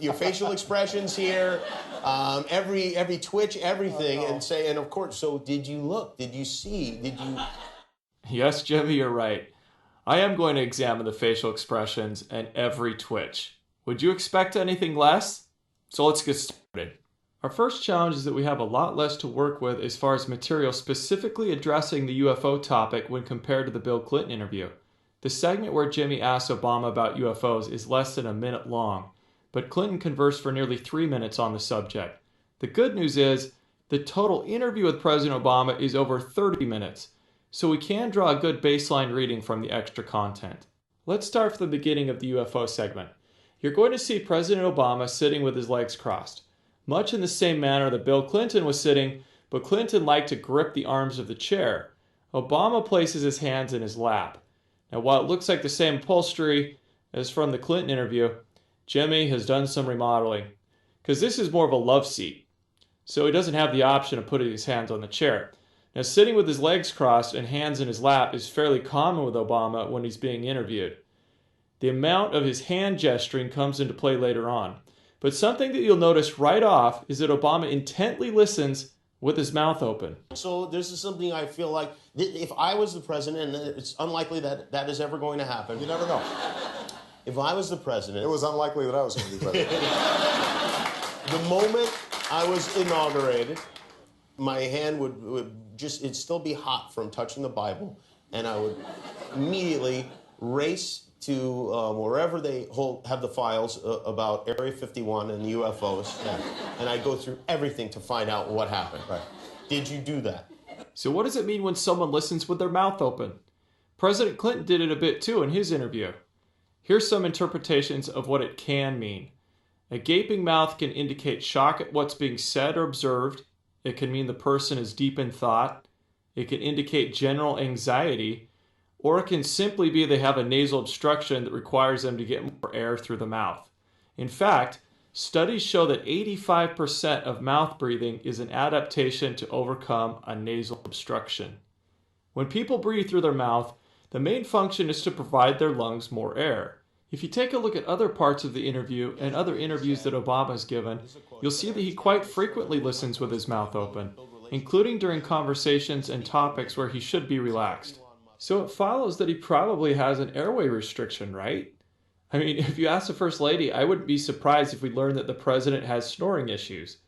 your facial expressions here, every twitch, everything, and of course, so did you look? Did you see? Did you? Yes, Jimmy, you're right. I am going to examine the facial expressions and every twitch. Would you expect anything less? So let's get started. Our first challenge is that we have a lot less to work with as far as material specifically addressing the UFO topic when compared to the Bill Clinton interview. The segment where Jimmy asks Obama about UFOs is less than a minute long, but Clinton conversed for nearly 3 minutes on the subject. The good news is the total interview with President Obama is over 30 minutes, so we can draw a good baseline reading from the extra content. Let's start from the beginning of the UFO segment. You're going to see President Obama sitting with his legs crossed, much in the same manner that Bill Clinton was sitting, but Clinton liked to grip the arms of the chair. Obama places his hands in his lap. Now, while it looks like the same upholstery as from the Clinton interview, Jimmy has done some remodeling, because this is more of a love seat, so he doesn't have the option of putting his hands on the chair. Now, sitting with his legs crossed and hands in his lap is fairly common with Obama when he's being interviewed. The amount of his hand gesturing comes into play later on. But something that you'll notice right off is that Obama intently listens with his mouth open. So this is something I feel like, if I was the president, and it's unlikely that that is ever going to happen. You never know. If I was the president... It was unlikely that I was going to be president. The moment I was inaugurated, my hand would just, it'd still be hot from touching the Bible, and I would immediately race to wherever they have the files about Area 51 and the UFOs, and I go through everything to find out what happened. Right. Did you do that? So what does it mean when someone listens with their mouth open? President Clinton did it a bit too in his interview. Here's some interpretations of what it can mean. A gaping mouth can indicate shock at what's being said or observed. It can mean the person is deep in thought. It can indicate general anxiety. Or it can simply be they have a nasal obstruction that requires them to get more air through the mouth. In fact, studies show that 85% of mouth breathing is an adaptation to overcome a nasal obstruction. When people breathe through their mouth, the main function is to provide their lungs more air. If you take a look at other parts of the interview and other interviews that Obama has given, you'll see that he quite frequently listens with his mouth open, including during conversations and topics where he should be relaxed. So it follows that he probably has an airway restriction, right? I mean, if you ask the First Lady, I wouldn't be surprised if we learned that the president has snoring issues.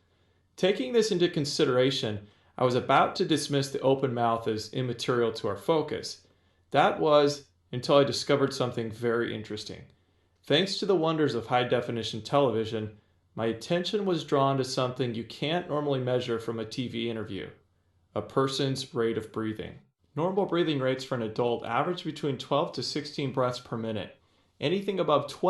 Taking this into consideration, I was about to dismiss the open mouth as immaterial to our focus. That was until I discovered something very interesting. Thanks to the wonders of high-definition television, my attention was drawn to something you can't normally measure from a TV interview: a person's rate of breathing. Normal breathing rates for an adult average between 12 to 16 breaths per minute. Anything above 20